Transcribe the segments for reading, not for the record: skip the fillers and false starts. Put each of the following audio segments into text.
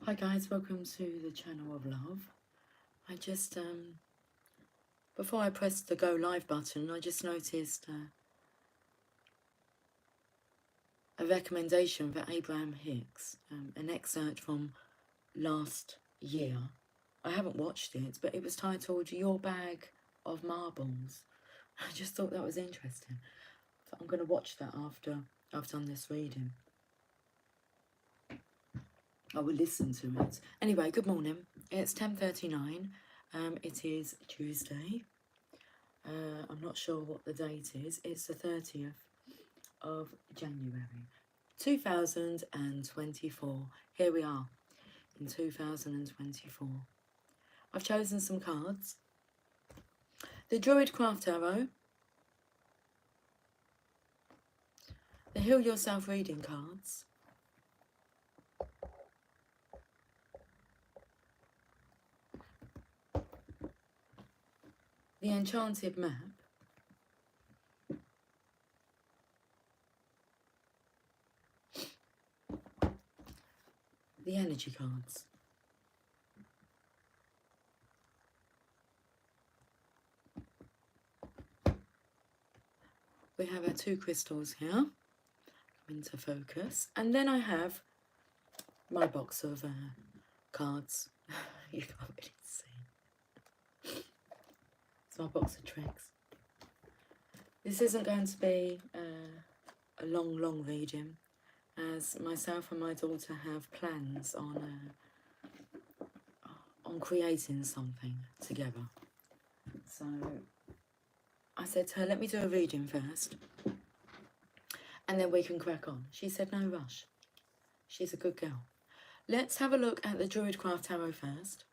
Hi guys, welcome to the channel of love. I just, before I pressed the go live button, I just noticed a recommendation for Abraham Hicks, an excerpt from last year. I haven't watched it, but it was titled Your Bag of Marbles. I just thought that was interesting. So I'm going to watch that after I've done this reading. I will listen to it. Anyway, good morning. It's 10:39. It is Tuesday. I'm not sure what the date is. It's the 30th of January 2024. Here we are in 2024. I've chosen some cards. The Druid Craft Tarot, the Heal Yourself reading cards, the Enchanted Map, the Energy cards. We have our two crystals here, come into focus, and then I have my box of cards. You can't really see. It's my box of tricks. This isn't going to be a long reading, as myself and my daughter have plans on creating something together. So I said to her, let me do a reading first, and then we can crack on. She said, no rush. She's a good girl. Let's have a look at the Druid Craft Tarot first.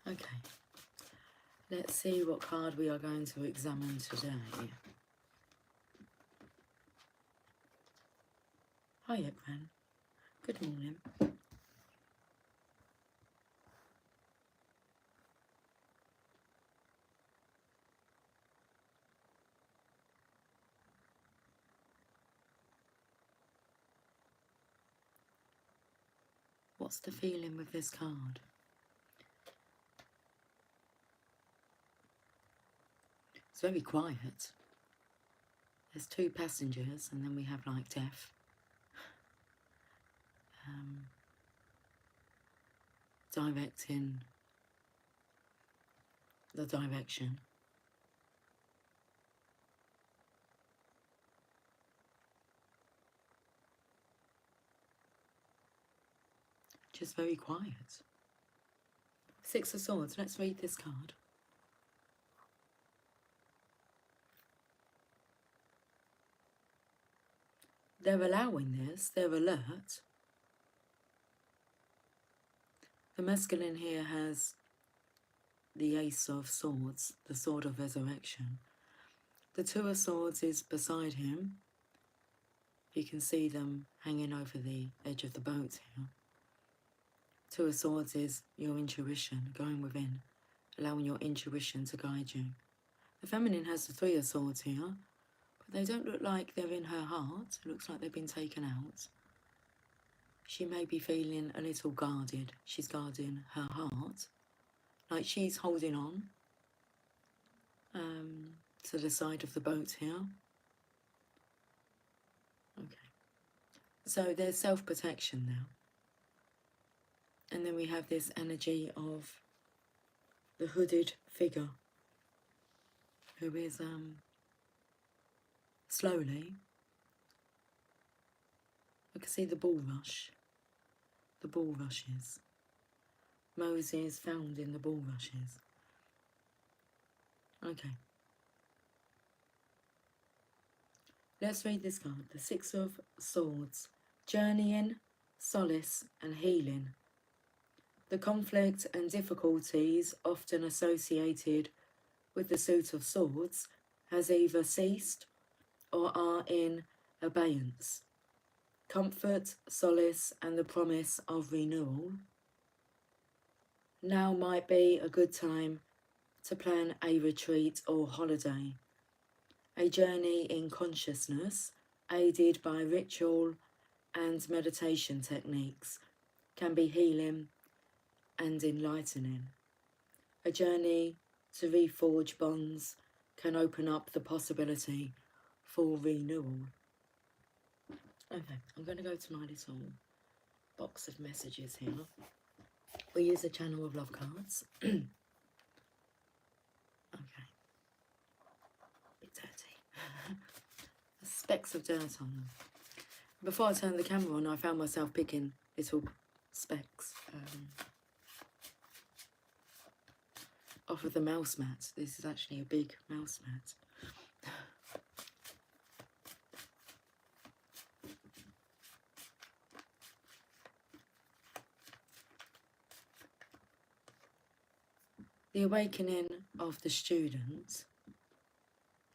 Okay, let's see what card we are going to examine today. Hiya, Gran. Good morning. What's the feeling with this card? It's very quiet. There's two passengers, and then we have like death. Directing the direction. Just very quiet. Six of Swords. Let's read this card. They're allowing this. They're alert. The masculine here has the Ace of Swords, the Sword of Resurrection. The Two of Swords is beside him. You can see them hanging over the edge of the boat here. Two of Swords is your intuition, going within, allowing your intuition to guide you. The feminine has the Three of Swords here, but they don't look like they're in her heart. It looks like they've been taken out. She may be feeling a little guarded. She's guarding her heart, like she's holding on to the side of the boat here. Okay, so there's self-protection now. And then we have this energy of the hooded figure who is slowly, I can see the bulrush, the bulrushes. Moses found in the bulrushes. Okay. Let's read this card. The Six of Swords. Journeying, solace and healing. The conflict and difficulties often associated with the Suit of Swords has either ceased or are in abeyance. Comfort, solace, and the promise of renewal. Now might be a good time to plan a retreat or holiday. A journey in consciousness, aided by ritual and meditation techniques, can be healing and enlightening. A journey to reforge bonds can open up the possibility for renewal. Okay, I'm going to go to my little box of messages here. We use a channel of love cards. Okay. Bit dirty. Specks of dirt on them. Before I turned the camera on, I found myself picking little specks off of the mouse mat. This is actually a big mouse mat. The awakening of the student.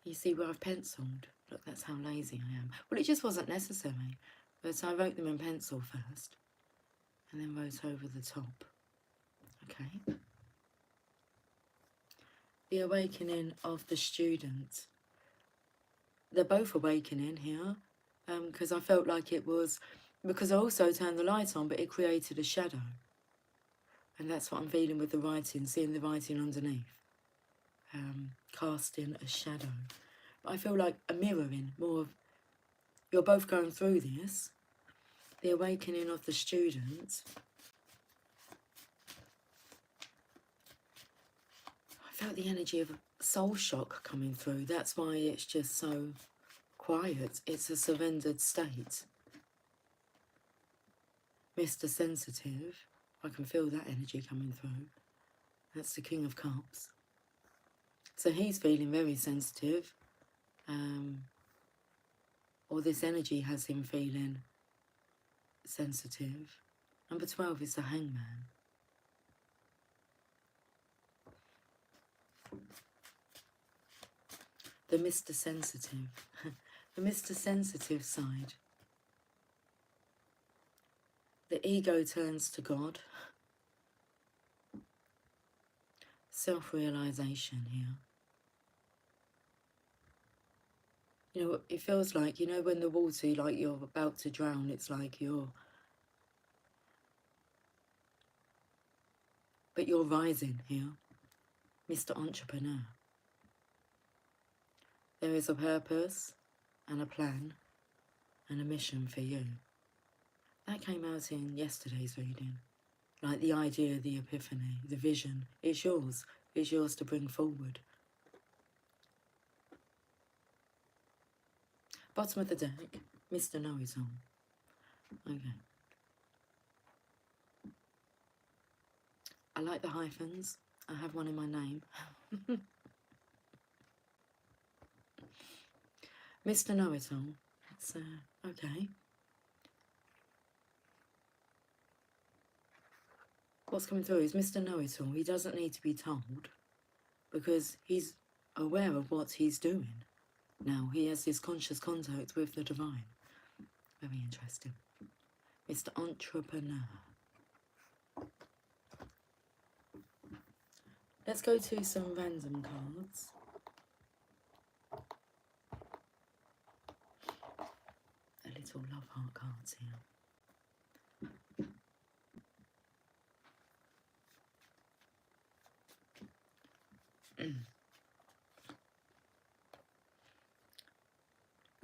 You see where I've penciled? Look, that's how lazy I am. Well, it just wasn't necessary. But I wrote them in pencil first. And then wrote over the top. Okay. The awakening of the student. They're both awakening here. Because I felt like it was... Because I also turned the light on, but it created a shadow. And that's what I'm feeling with the writing, seeing the writing underneath. Casting a shadow. But I feel like a mirroring, more of, you're both going through this. The awakening of the student. I felt the energy of soul shock coming through. That's why it's just so quiet. It's a surrendered state. Mr. Sensitive. I can feel that energy coming through. That's the King of Cups. So he's feeling very sensitive. Or this energy has him feeling sensitive. Number 12 is the Hangman. The Mr. Sensitive. The Mr. Sensitive side. The ego turns to God. Self-realization here. You know, it feels like, you know, when the water, like you're about to drown, it's like but you're rising here. Mr. Entrepreneur. There is a purpose and a plan and a mission for you. That came out in yesterday's reading. Like the idea, the epiphany, the vision. It's yours. It's yours to bring forward. Bottom of the deck, Mr. Know-It-All. Okay. I like the hyphens. I have one in my name. Mr. Know-It-All. It's, okay. What's coming through is Mr. Know-It-All. He doesn't need to be told because he's aware of what he's doing. Now he has this conscious contact with the divine. Very interesting. Mr. Entrepreneur. Let's go to some random cards. A little love heart cards here.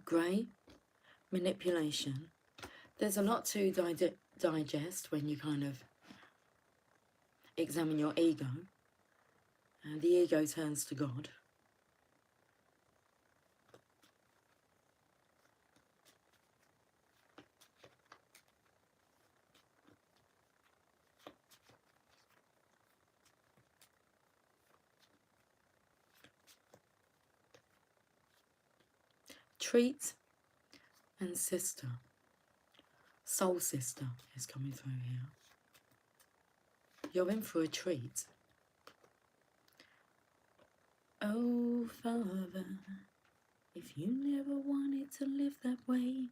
Grey, manipulation. There's a lot to digest when you kind of examine your ego. And the ego turns to God. Treat and sister. Soul sister is coming through here. You're in for a treat. Oh, Father, if you never wanted to live that way,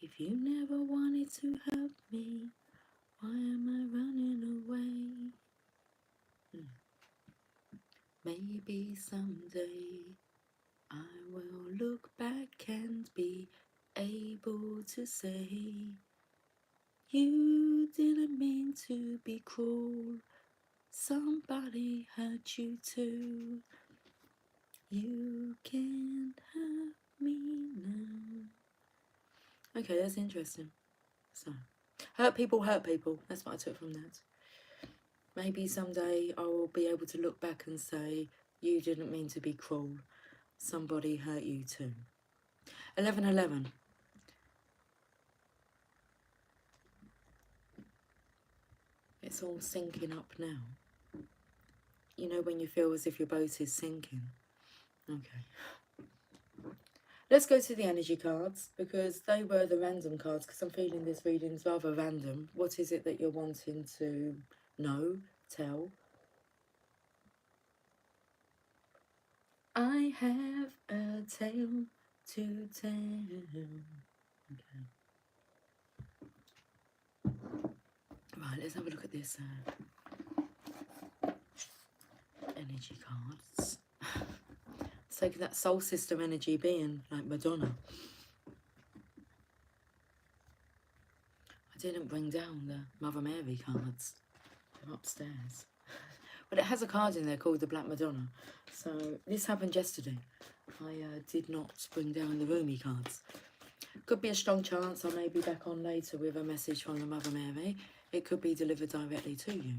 if you never wanted to hurt me, why am I running away? Maybe someday I will look back and be able to say, you didn't mean to be cruel, somebody hurt you too. You can't hurt me now. Okay, that's interesting. So, hurt people, that's what I took from that. Maybe someday I will be able to look back and say, you didn't mean to be cruel, somebody hurt you too. 11:11. It's all sinking up now. You know when you feel as if your boat is sinking? Okay. Let's go to the energy cards, because they were the random cards, because I'm feeling this reading is rather random. What is it that you're wanting to know, tell? I have a tale to tell. Okay. Right, let's have a look at this energy cards. It's like that soul sister energy being like Madonna. I didn't bring down the Mother Mary cards. They're upstairs. But it has a card in there called the Black Madonna. So this happened yesterday. I did not bring down the Rumi cards. Could be a strong chance I may be back on later with a message from the Mother Mary. It could be delivered directly to you.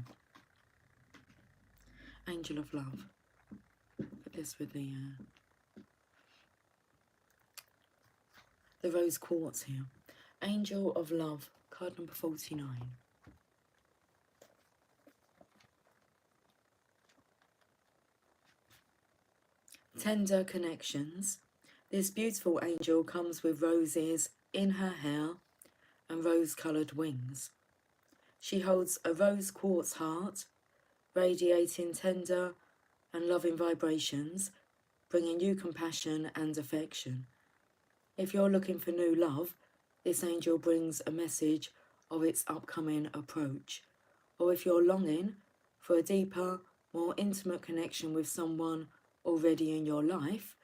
Angel of Love. Put this with the rose quartz here. Angel of Love, card number 49. Tender connections. This beautiful angel comes with roses in her hair and rose-coloured wings. She holds a rose quartz heart, radiating tender and loving vibrations, bringing you compassion and affection. If you're looking for new love, this angel brings a message of its upcoming approach. Or if you're longing for a deeper, more intimate connection with someone already in your life,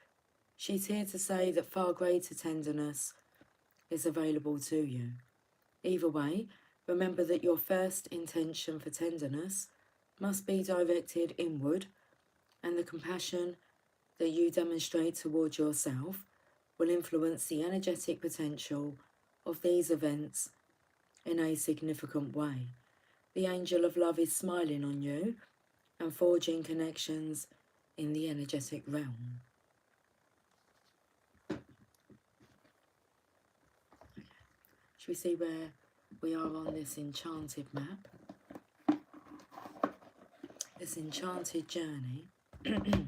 she's here to say that far greater tenderness is available to you. Either way, remember that your first intention for tenderness must be directed inward, and the compassion that you demonstrate towards yourself will influence the energetic potential of these events in a significant way. The angel of love is smiling on you and forging connections in the energetic realm. Should we see where we are on this enchanted map? This enchanted journey. The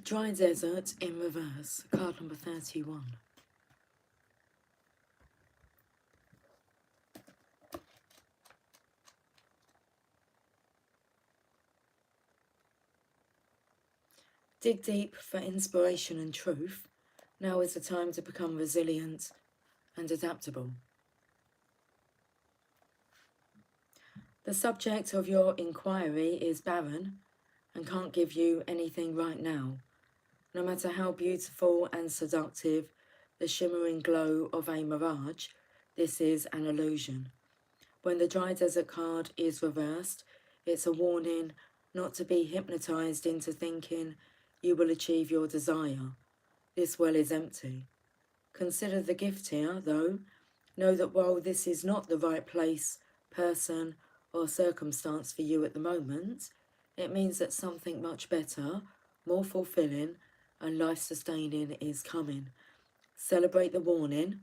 Dry Desert in reverse, card number 31. Dig deep for inspiration and truth. Now is the time to become resilient and adaptable. The subject of your inquiry is barren and can't give you anything right now. No matter how beautiful and seductive the shimmering glow of a mirage, this is an illusion. When the Dry Desert card is reversed, it's a warning not to be hypnotized into thinking you will achieve your desire. This well is empty. Consider the gift here, though. Know that while this is not the right place, person, or circumstance for you at the moment, it means that something much better, more fulfilling, and life-sustaining is coming. Celebrate the warning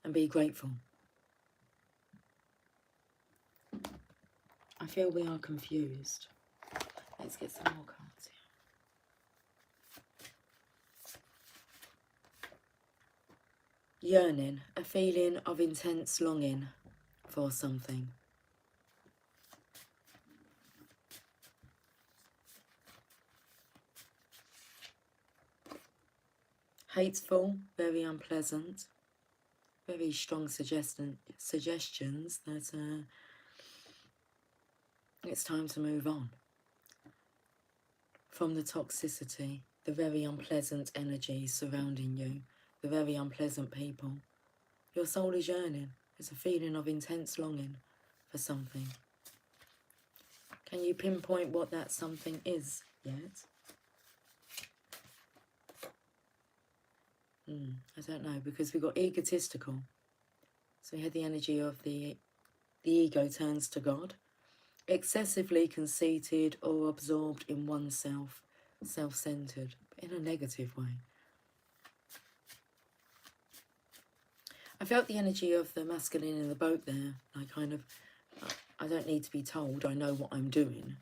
and be grateful. I feel we are confused. Let's get some more cards here. Yearning, a feeling of intense longing for something. Hateful, very unpleasant, very strong suggestions that it's time to move on from the toxicity, the very unpleasant energy surrounding you, the very unpleasant people. Your soul is yearning. It's a feeling of intense longing for something. Can you pinpoint what that something is yet? I don't know, because we've got egotistical. So we had the energy of the ego turns to God. Excessively conceited or absorbed in oneself, self-centered, in a negative way. I felt the energy of the masculine in the boat there. Like kind of, I don't need to be told, I know what I'm doing.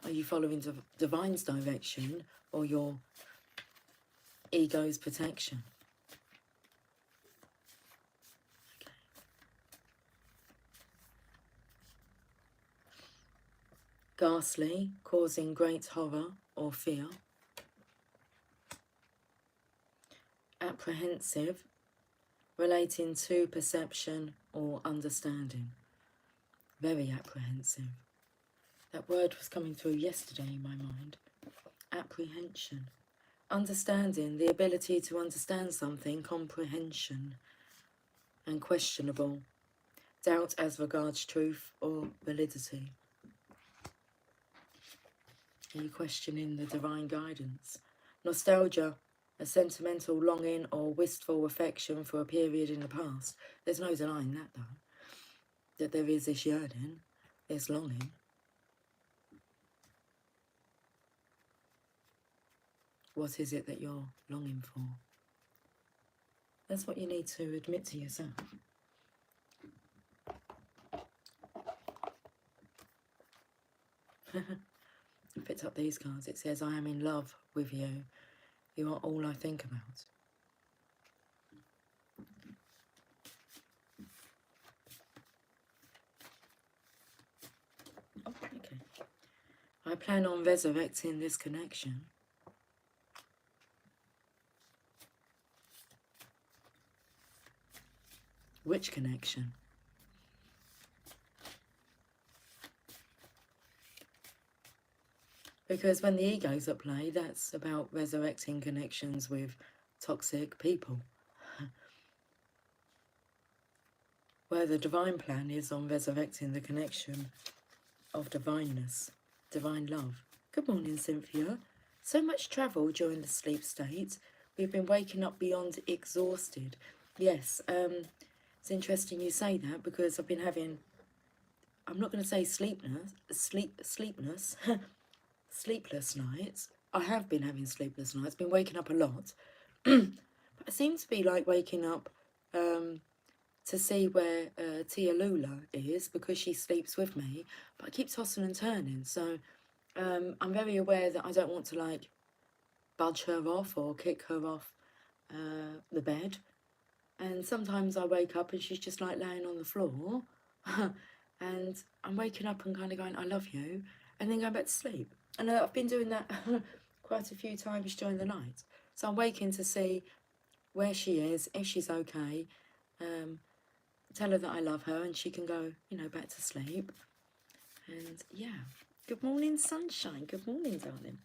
Are you following divine's direction or your ego's protection? Okay. Ghastly, causing great horror or fear. Apprehensive, relating to perception or understanding. Very apprehensive. That word was coming through yesterday in my mind. Apprehension. Understanding, the ability to understand something, comprehension. And questionable. Doubt as regards truth or validity. Are you questioning the divine guidance? Nostalgia, a sentimental longing or wistful affection for a period in the past. There's no denying that though. That there is this yearning, this longing. What is it that you're longing for? That's what you need to admit to yourself. I picked up these cards. It says, I am in love with you. You are all I think about. Oh, okay. I plan on resurrecting this connection. Which connection? Because when the ego's at play, that's about resurrecting connections with toxic people. Where the divine plan is on resurrecting the connection of divineness, divine love. Good morning, Cynthia. So much travel during the sleep state. We've been waking up beyond exhausted. Yes, it's interesting you say that because I've been having, I'm not going to say sleepless nights. I have been having sleepless nights, been waking up a lot. But I seem to be like waking up to see where Tia Lula is because she sleeps with me, but I keep tossing and turning. So I'm very aware that I don't want to like budge her off or kick her off the bed. And sometimes I wake up and she's just like laying on the floor and I'm waking up and kind of going, I love you, and then going back to sleep. And I've been doing that quite a few times during the night. So I'm waking to see where she is, if she's okay, tell her that I love her and she can go, you know, back to sleep. And yeah, good morning, sunshine. Good morning, darling.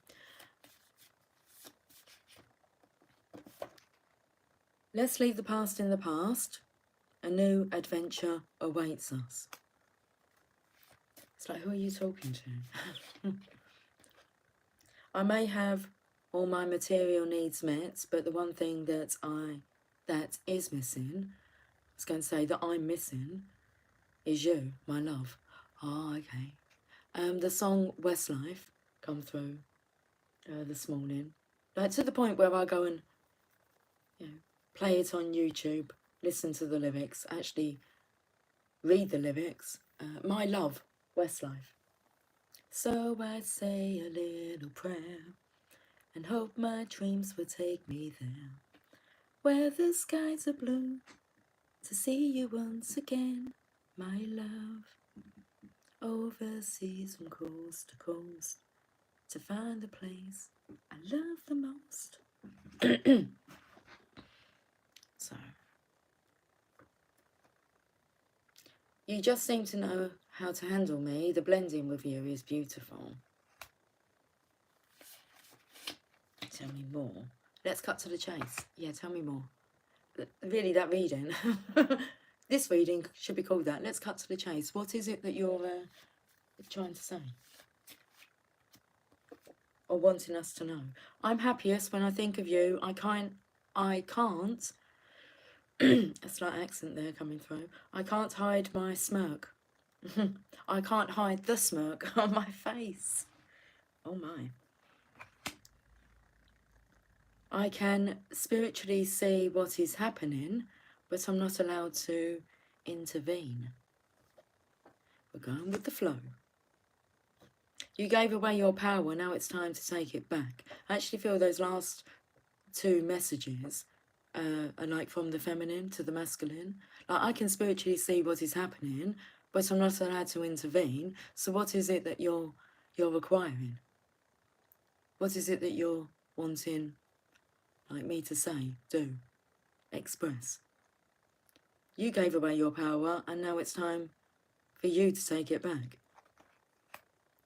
Let's leave the past in the past. A new adventure awaits us. It's like, who are you talking to? I may have all my material needs met, but the one thing that is missing, I was going to say that I'm missing, is you, my love. Oh, okay. The song Westlife come through this morning. Like to the point where I go and, you know, play it on YouTube, listen to the lyrics, actually read the lyrics. My love, Westlife. So I'd say a little prayer and hope my dreams would take me there, where the skies are blue, to see you once again, my love. Overseas from coast to coast, to find the place I love the most. So, you just seem to know how to handle me. The blending with you is beautiful. Tell me more. Let's cut to the chase. Yeah, tell me more. Really, that reading. This reading should be called that. Let's cut to the chase. What is it that you're trying to say? Or wanting us to know? I'm happiest when I think of you. I can't a slight accent there coming through. I can't hide my smirk. I can't hide the smirk on my face. Oh my. I can spiritually see what is happening, but I'm not allowed to intervene. We're going with the flow. You gave away your power, now it's time to take it back. I actually feel those last two messages are like from the feminine to the masculine. Like, I can spiritually see what is happening, but I'm not allowed to intervene. So what is it that you're requiring? What is it that you're wanting, like, me to say, do, express? You gave away your power, and now it's time for you to take it back.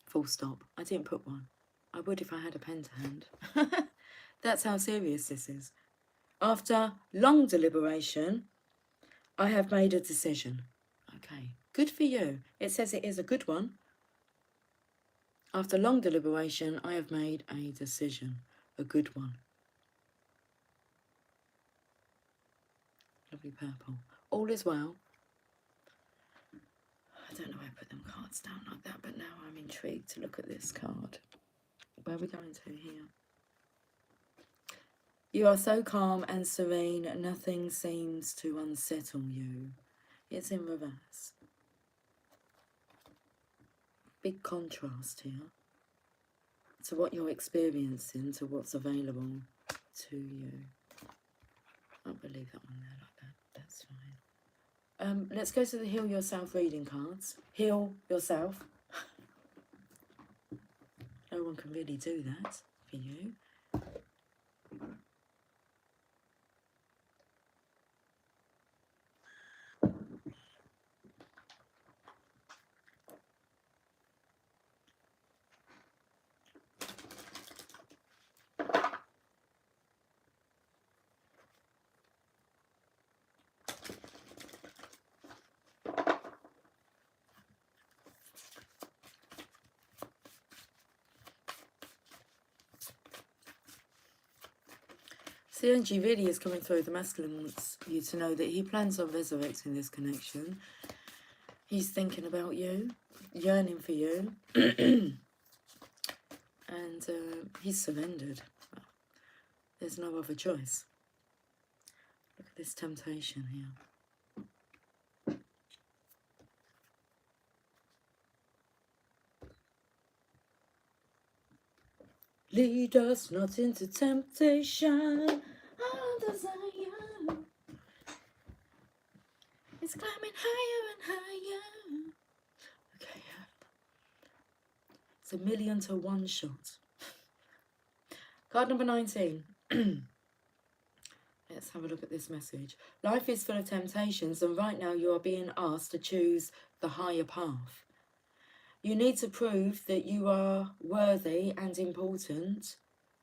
Full stop. I didn't put one. I would if I had a pen to hand. That's how serious this is. After long deliberation, I have made a decision. Okay, good for you. It says it is a good one. After long deliberation, I have made a decision. A good one. Lovely purple. All is well. I don't know why I put them cards down like that, but now I'm intrigued to look at this card. Where are we going to here? You are so calm and serene, nothing seems to unsettle you. It's in reverse. Big contrast here to what you're experiencing, to what's available to you. I won't believe that one there like that. That's fine. Let's go to the Heal Yourself reading cards. Heal yourself. No one can really do that for you. So the energy really is coming through. The masculine wants you to know that he plans on resurrecting this connection. He's thinking about you, yearning for you, and he's surrendered. There's no other choice. Look at this temptation here. Lead us not into temptation, our desire is climbing higher and higher. Okay, it's 1,000,000 to 1 shot. Card number 19. Let's have a look at this message. Life is full of temptations, and right now you are being asked to choose the higher path. You need to prove that you are worthy and important.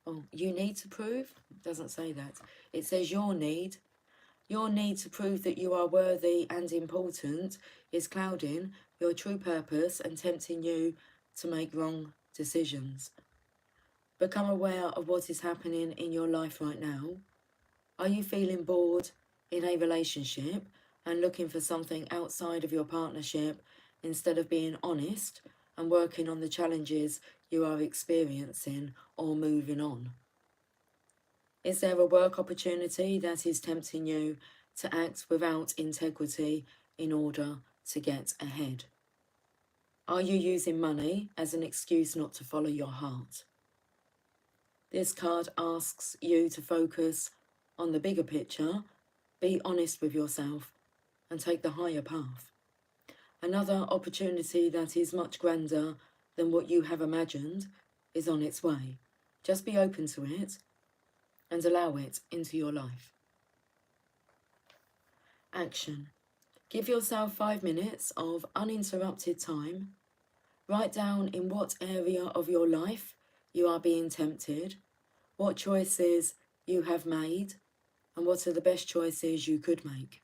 Oh, you need to prove? It doesn't say that. It says your need. Your need to prove that you are worthy and important is clouding your true purpose and tempting you to make wrong decisions. Become aware of what is happening in your life right now. Are you feeling bored in a relationship and looking for something outside of your partnership instead of being honest and working on the challenges you are experiencing or moving on? Is there a work opportunity that is tempting you to act without integrity in order to get ahead? Are you using money as an excuse not to follow your heart? This card asks you to focus on the bigger picture, be honest with yourself, and take the higher path. Another opportunity that is much grander than what you have imagined is on its way. Just be open to it and allow it into your life. Action. Give yourself 5 minutes of uninterrupted time. Write down in what area of your life you are being tempted, what choices you have made, and what are the best choices you could make.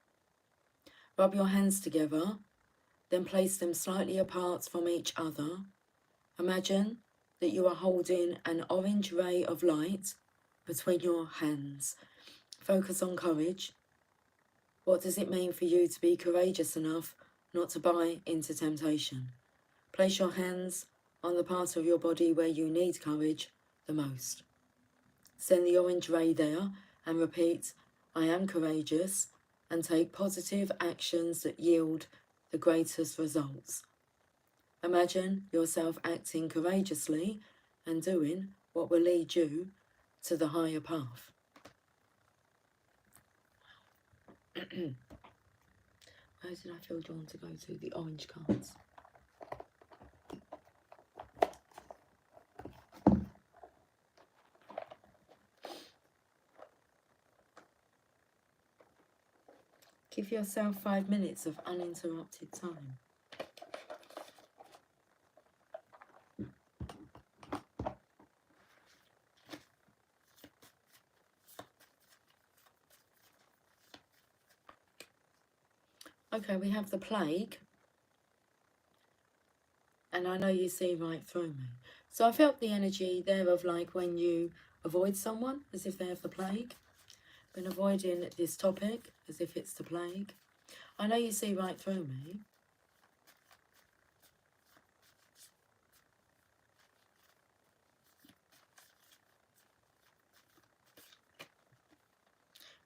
Rub your hands together, then place them slightly apart from each other. Imagine that you are holding an orange ray of light between your hands. Focus on courage. What does it mean for you to be courageous enough not to buy into temptation? Place your hands on the part of your body where you need courage the most. Send the orange ray there and repeat, I am courageous, and take positive actions that yield the greatest results. Imagine yourself acting courageously and doing what will lead you to the higher path. Where did I feel drawn to go to? The orange cards. Give yourself 5 minutes of uninterrupted time. Okay, we have the plague. And I know you see right through me. So I felt the energy there of like when you avoid someone as if they have the plague. Been avoiding this topic as if it's the plague. I know you see right through me.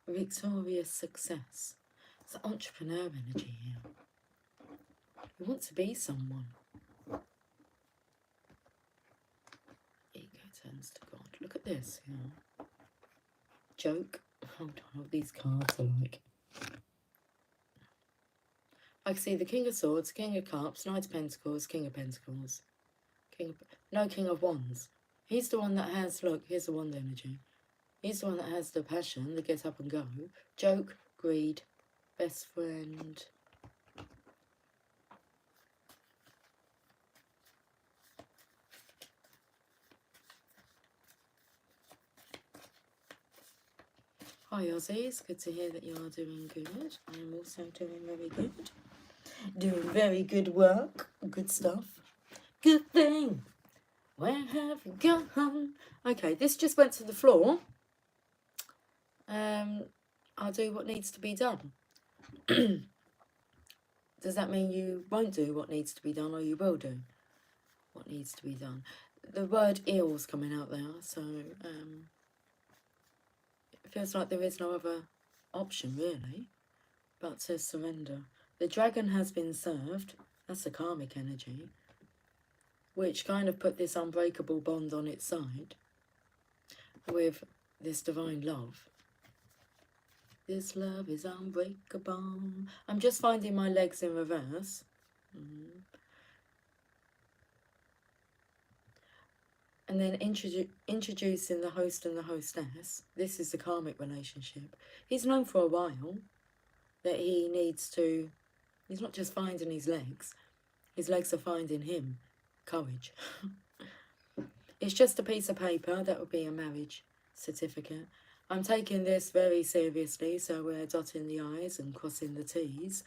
Victorious success. It's entrepreneur energy here. You want to be someone. Ego turns to God. Look at this here. Joke. Hold on, what these cards are like. I can see the King of Swords, King of Cups, Knight of Pentacles, King of Pentacles. No King of Wands. He's the one that has, look, here's the wand energy. He's the one that has the passion, the get up and go. Joke, greed, best friend. Hi Aussies, good to hear that you are doing good. I am also doing very good. Doing very good work, good stuff. Good thing. Where have you gone? Okay, this just went to the floor. I'll do what needs to be done. Does that mean you won't do what needs to be done, or you will do what needs to be done? The word eels coming out there, so it feels like there is no other option really but to surrender. The dragon has been served. That's the karmic energy, which kind of put this unbreakable bond on its side with this divine love. This love is unbreakable. I'm just finding my legs in reverse. And then introducing the host and the hostess. This is the karmic relationship. He's known for a while that he needs to... He's not just finding his legs are finding him. Courage. It's just a piece of paper. That would be a marriage certificate. I'm taking this very seriously, so we're dotting the I's and crossing the T's.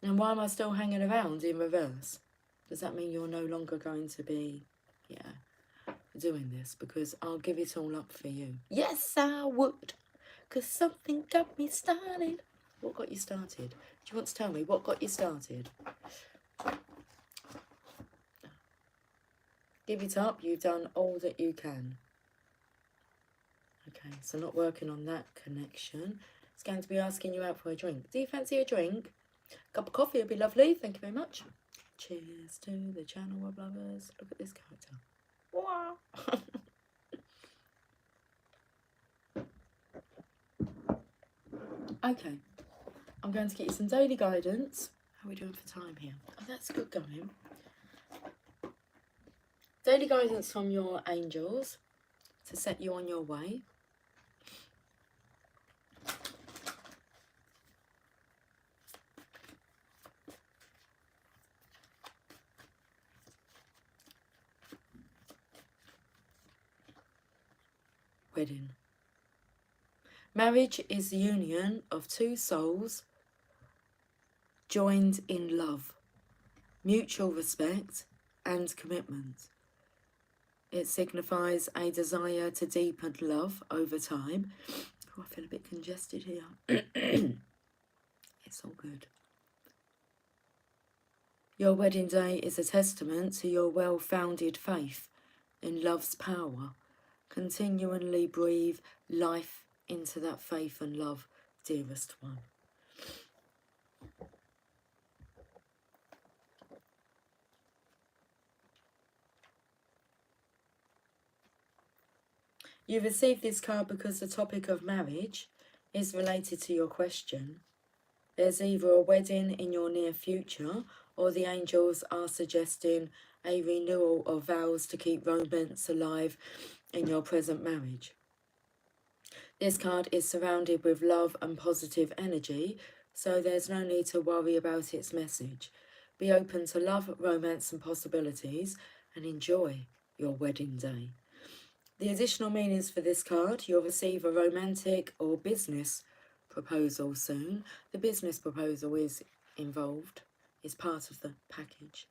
And why am I still hanging around in reverse? Does that mean you're no longer going to be, doing this? Because I'll give it all up for you. Yes, I would. Because something got me started. What got you started? Do you want to tell me what got you started? Give it up. You've done all that you can. Okay, so not working on that connection. It's going to be asking you out for a drink. Do you fancy a drink? A cup of coffee would be lovely. Thank you very much. Cheers to the channel of lovers. Look at this character. Wow. Okay, I'm going to get you some daily guidance. How are we doing for time here? Oh, that's good going. Daily guidance from your angels to set you on your way. Wedding. Marriage is the union of two souls joined in love, mutual respect and commitment. It signifies a desire to deepen love over time. Oh, I feel a bit congested here. It's all good. Your wedding day is a testament to your well-founded faith in love's power. Continually breathe life into that faith and love, dearest one. You received this card because the topic of marriage is related to your question. There's either a wedding in your near future, or the angels are suggesting a renewal of vows to keep romance alive in your present marriage. This card is surrounded with love and positive energy, so there's no need to worry about its message. Be open to love, romance and possibilities, and enjoy your wedding day. The additional meanings for this card: you'll receive a romantic or business proposal soon. The business proposal is involved, is part of the package.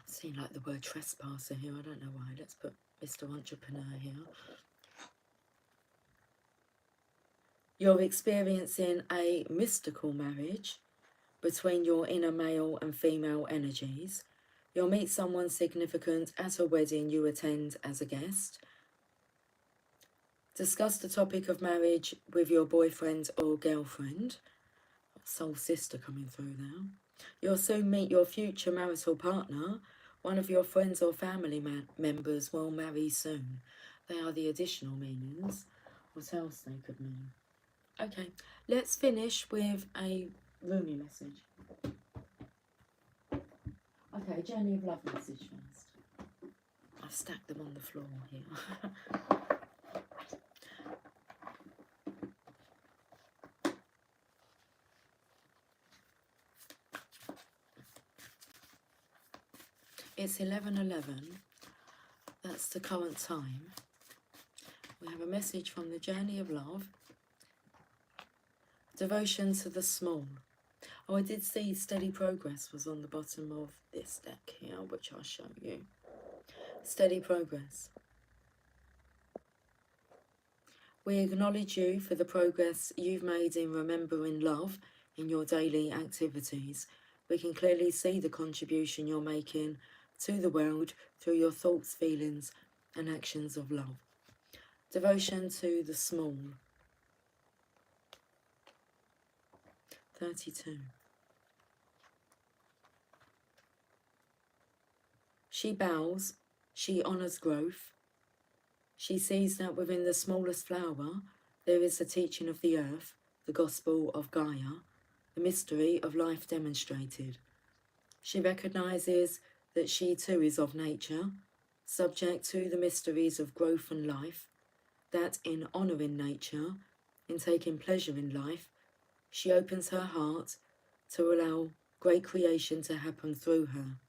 Seem like the word trespasser here, I don't know why. Let's put Mr. Entrepreneur here. You're experiencing a mystical marriage between your inner male and female energies. You'll meet someone significant at a wedding you attend as a guest. Discuss the topic of marriage with your boyfriend or girlfriend. Soul sister coming through now. You'll soon meet your future marital partner. One of your friends or family members will marry soon. They are the additional meanings. What else they could mean? Okay, let's finish with a roomy message. Okay, journey of love message first. I've stacked them on the floor here. It's 11:11. That's the current time. We have a message from the journey of love. Devotion to the small. Oh, I did see steady progress was on the bottom of this deck here, which I'll show you. Steady progress. We acknowledge you for the progress you've made in remembering love in your daily activities. We can clearly see the contribution you're making to the world through your thoughts, feelings and actions of love. Devotion to the small. 32. She bows, she honours growth. She sees that within the smallest flower there is the teaching of the earth, the gospel of Gaia, the mystery of life demonstrated. She recognises that she too is of nature, subject to the mysteries of growth and life, that in honouring nature, in taking pleasure in life, she opens her heart to allow great creation to happen through her.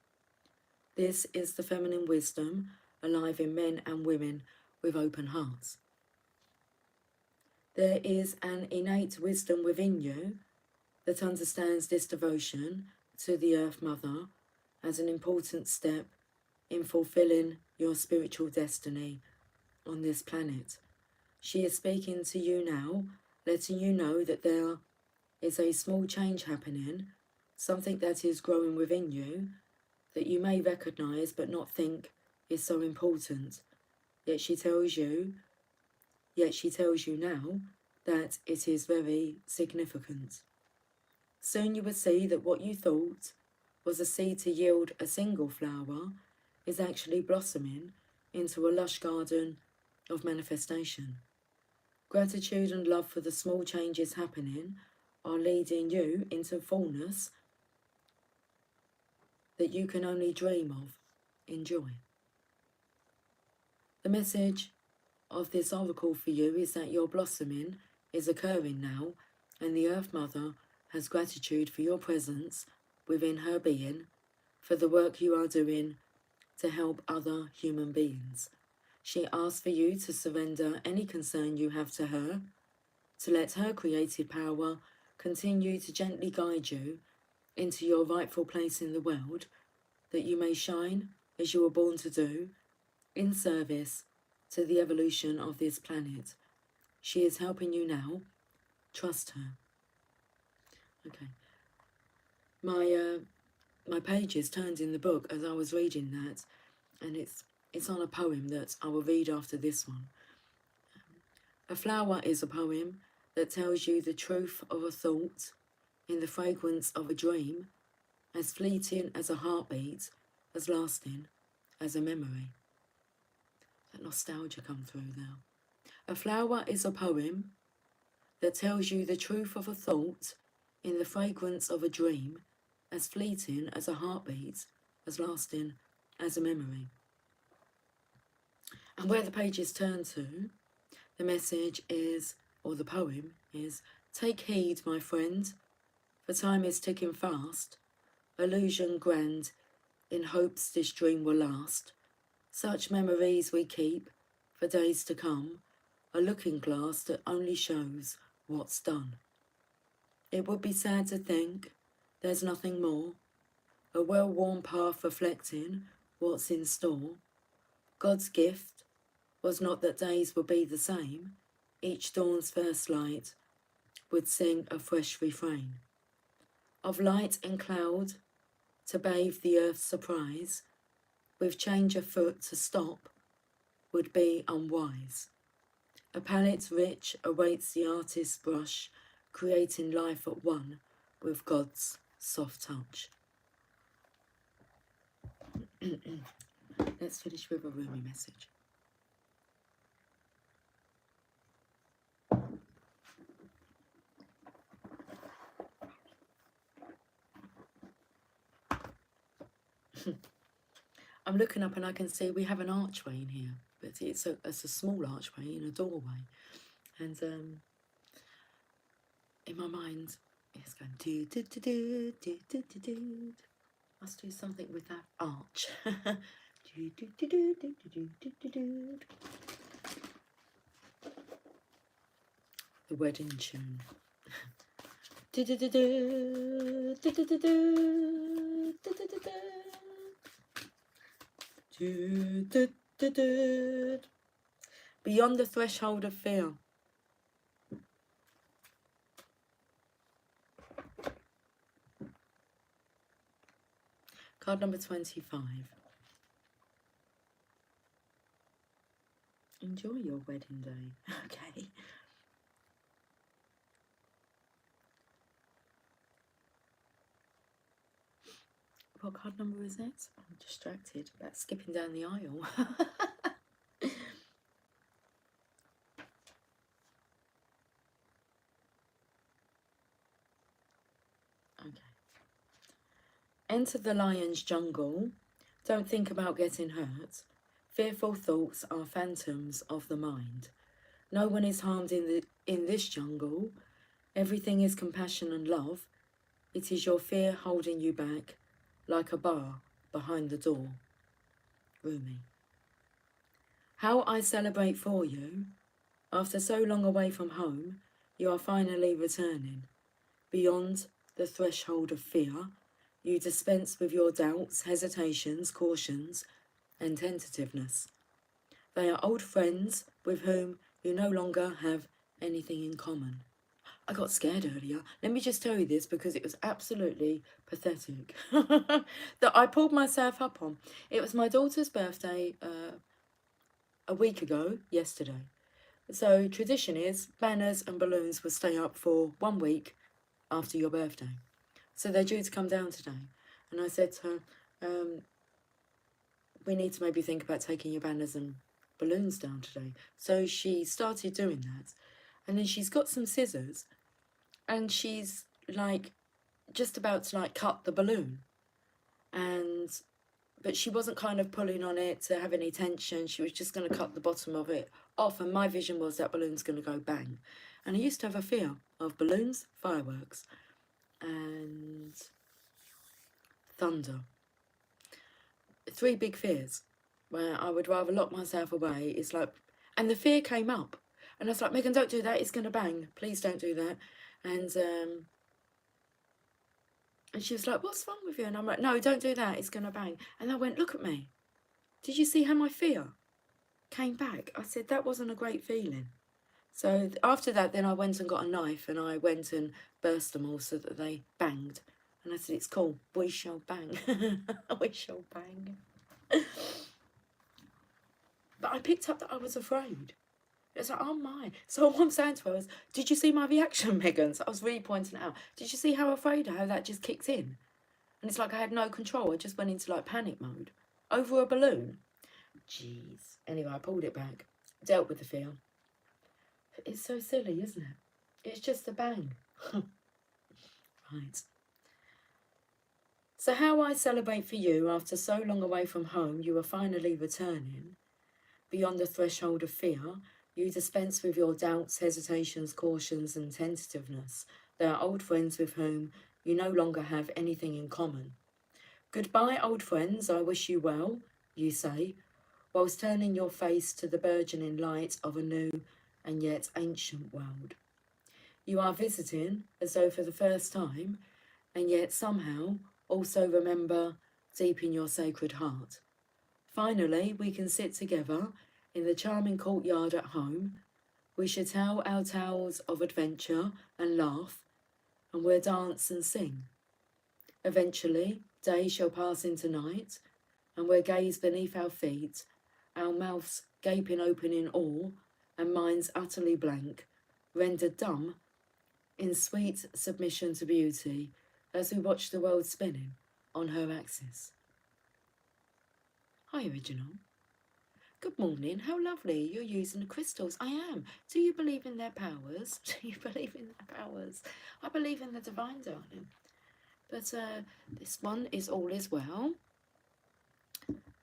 This is the feminine wisdom alive in men and women with open hearts. There is an innate wisdom within you that understands this devotion to the Earth Mother as an important step in fulfilling your spiritual destiny on this planet. She is speaking to you now, letting you know that there is a small change happening, something that is growing within you that you may recognise but not think is so important. Yet she tells you now that it is very significant. Soon you would see that what you thought was a seed to yield a single flower is actually blossoming into a lush garden of manifestation. Gratitude and love for the small changes happening are leading you into fullness that you can only dream of. Enjoy. The message of this oracle for you is that your blossoming is occurring now, and the Earth Mother has gratitude for your presence within her being, for the work you are doing to help other human beings. She asks for you to surrender any concern you have to her, to let her creative power continue to gently guide you into your rightful place in the world, that you may shine as you were born to do, in service to the evolution of this planet. She is helping you now. Trust her. Okay. My pages turned in the book as I was reading that, and it's on a poem that I will read after this one. A flower is a poem that tells you the truth of a thought in the fragrance of a dream, as fleeting as a heartbeat, as lasting as a memory. That nostalgia come through now. A flower is a poem that tells you the truth of a thought in the fragrance of a dream, as fleeting as a heartbeat, as lasting as a memory. And where the pages turn to, the message is, or the poem is, take heed, my friend, for time is ticking fast, illusion grand, in hopes this dream will last. Such memories we keep for days to come, a looking glass that only shows what's done. It would be sad to think there's nothing more, a well-worn path reflecting what's in store. God's gift was not that days would be the same, each dawn's first light would sing a fresh refrain. Of light and cloud to bathe the earth's surprise, with change afoot to stop would be unwise. A palette rich awaits the artist's brush, creating life at one with God's soft touch. Let's finish with a Rumi message. I'm looking up and I can see we have an archway in here, but it's a small archway in a doorway. And in my mind, it's going do do do do do do do do. Must do something with that arch. Do do do do do do do do do. The wedding tune. Do do do do do do do do do do do. Do, do, do, do. Beyond the threshold of fear. Card number 25. Enjoy your wedding day. Okay. What card number is it? I'm distracted about skipping down the aisle. Okay. Enter the lion's jungle. Don't think about getting hurt. Fearful thoughts are phantoms of the mind. No one is harmed in this jungle. Everything is compassion and love. It is your fear holding you back, like a bar behind the door. Rumi. How I celebrate for you. After so long away from home, you are finally returning. Beyond the threshold of fear, you dispense with your doubts, hesitations, cautions, and tentativeness. They are old friends with whom you no longer have anything in common. I got scared earlier. Let me just tell you this because it was absolutely pathetic that I pulled myself up on. It was my daughter's birthday a week ago, yesterday. So tradition is banners and balloons will stay up for 1 week after your birthday. So they're due to come down today. And I said to her, we need to maybe think about taking your banners and balloons down today. So she started doing that. And then she's got some scissors and she's like just about to like cut the balloon. But she wasn't kind of pulling on it to have any tension. She was just going to cut the bottom of it off. And my vision was that balloon's going to go bang. And I used to have a fear of balloons, fireworks, and thunder. 3 big fears where I would rather lock myself away. It's like, and the fear came up. And I was like, Megan, don't do that. It's going to bang. Please don't do that. And she was like, what's wrong with you? And I'm like, no, don't do that. It's going to bang. And I went, look at me. Did you see how my fear came back? I said, that wasn't a great feeling. So after that, then I went and got a knife and I went and burst them all so that they banged. And I said, it's cool. We shall bang. We shall bang. But I picked up that I was afraid. It's like, oh my. So what I'm saying to her was, did you see my reaction, Megan? So I was really pointing it out. Did you see how afraid, how that just kicked in? And it's like I had no control. I just went into like panic mode. Over a balloon. Jeez. Anyway, I pulled it back. Dealt with the fear. It's so silly, isn't it? It's just a bang. Right. So how I celebrate for you after so long away from home, you are finally returning. Beyond the threshold of fear, you dispense with your doubts, hesitations, cautions and tentativeness. They are old friends with whom you no longer have anything in common. Goodbye, old friends, I wish you well, you say, whilst turning your face to the burgeoning light of a new and yet ancient world. You are visiting as though for the first time, and yet somehow also remember deep in your sacred heart. Finally, we can sit together in the charming courtyard at home. We shall tell our tales of adventure and laugh, and we'll dance and sing. Eventually, day shall pass into night, and we'll gaze beneath our feet, our mouths gaping open in awe, and minds utterly blank, rendered dumb in sweet submission to beauty, as we watch the world spinning on her axis. Hi, Original. Good morning. How lovely. You're using the crystals. I am. Do you believe in their powers? Do you believe in their powers? I believe in the divine, darling. But this one is all is well.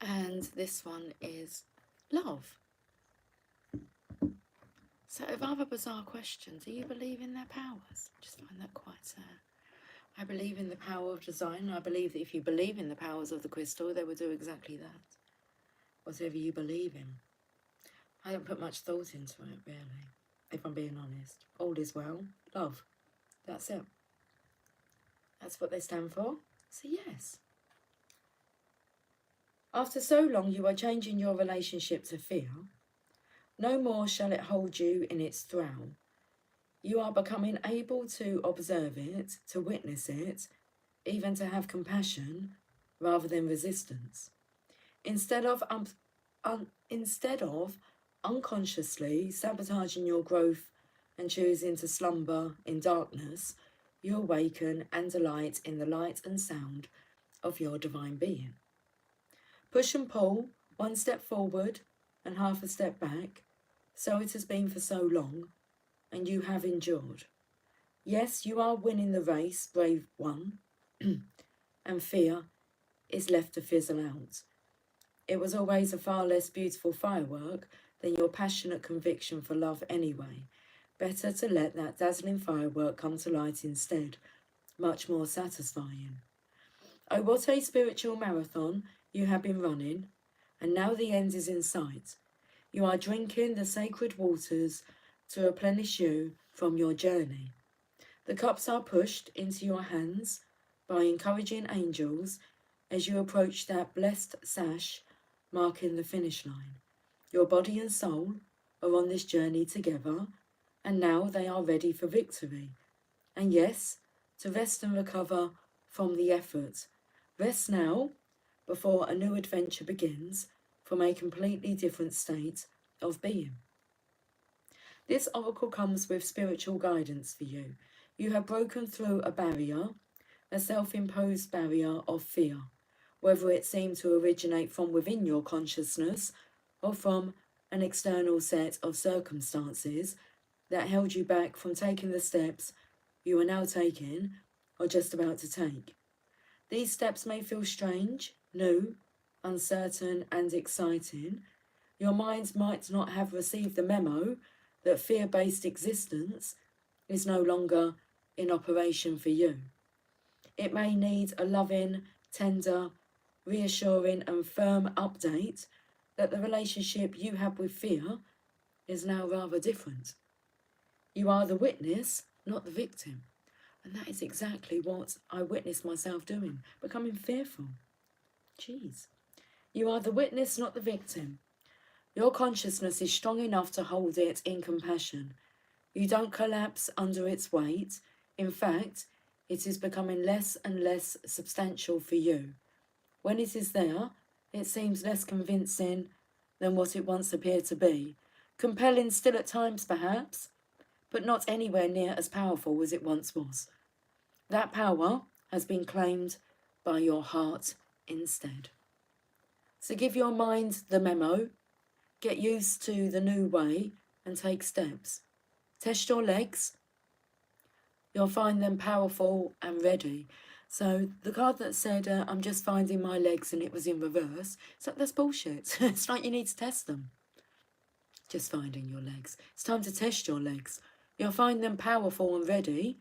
And this one is love. So a rather bizarre question. Do you believe in their powers? I just find that quite I believe in the power of design. I believe that if you believe in the powers of the crystal, they will do exactly that. Whatever you believe in. I don't put much thought into it, really, if I'm being honest. All is well. Love. That's it. That's what they stand for. So yes. After so long you are changing your relationship to fear. No more shall it hold you in its thrall. You are becoming able to observe it, to witness it, even to have compassion rather than resistance. Instead of unconsciously sabotaging your growth and choosing to slumber in darkness, you awaken and delight in the light and sound of your divine being. Push and pull, one step forward and half a step back, so it has been for so long, and you have endured. Yes, you are winning the race, brave one, and fear is left to fizzle out. It was always a far less beautiful firework than your passionate conviction for love anyway. Better to let that dazzling firework come to light instead, much more satisfying. Oh, what a spiritual marathon you have been running, and now the end is in sight. You are drinking the sacred waters to replenish you from your journey. The cups are pushed into your hands by encouraging angels as you approach that blessed sash marking the finish line. Your body and soul are on this journey together, and now they are ready for victory. And yes, to rest and recover from the effort. Rest now, before a new adventure begins, from a completely different state of being. This oracle comes with spiritual guidance for you. You have broken through a barrier, a self-imposed barrier of fear, whether it seemed to originate from within your consciousness or from an external set of circumstances that held you back from taking the steps you are now taking or just about to take. These steps may feel strange, new, uncertain, and exciting. Your mind might not have received the memo that fear-based existence is no longer in operation for you. It may need a loving, tender, reassuring and firm update that the relationship you have with fear is now rather different. You are the witness, not the victim. And that is exactly what I witnessed myself doing, becoming fearful. Jeez. You are the witness, not the victim. Your consciousness is strong enough to hold it in compassion. You don't collapse under its weight. In fact, it is becoming less and less substantial for you. When it is there, it seems less convincing than what it once appeared to be. Compelling still at times, perhaps, but not anywhere near as powerful as it once was. That power has been claimed by your heart instead. So give your mind the memo, get used to the new way and take steps. Test your legs. You'll find them powerful and ready. So the card that said, I'm just finding my legs and it was in reverse, it's like, that's bullshit. It's like you need to test them. Just finding your legs. It's time to test your legs. You'll find them powerful and ready.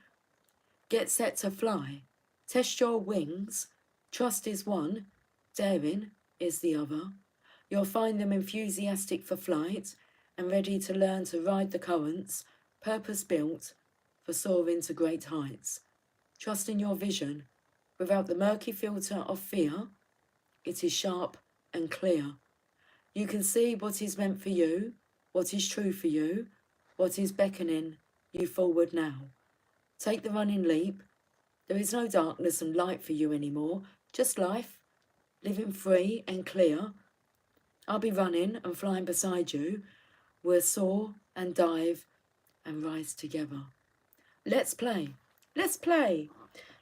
Get set to fly. Test your wings. Trust is one. Daring is the other. You'll find them enthusiastic for flight and ready to learn to ride the currents, purpose-built for soaring to great heights. Trust in your vision. Without the murky filter of fear, it is sharp and clear. You can see what is meant for you, what is true for you, what is beckoning you forward now. Take the running leap. There is no darkness and light for you anymore, just life, living free and clear. I'll be running and flying beside you. We'll soar and dive and rise together. Let's play. Let's play.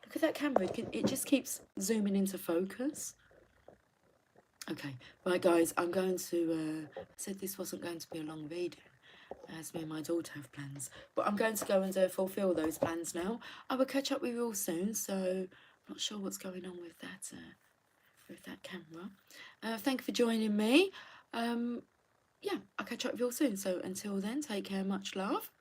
Look at that camera. It just keeps zooming into focus. Okay, right guys, I'm going to, I said this wasn't going to be a long reading, as me and my daughter have plans, but I'm going to go and fulfill those plans now. I will catch up with you all soon, so I'm not sure what's going on with that camera. Thank you for joining me. Yeah, I'll catch up with you all soon, so until then, take care, much love.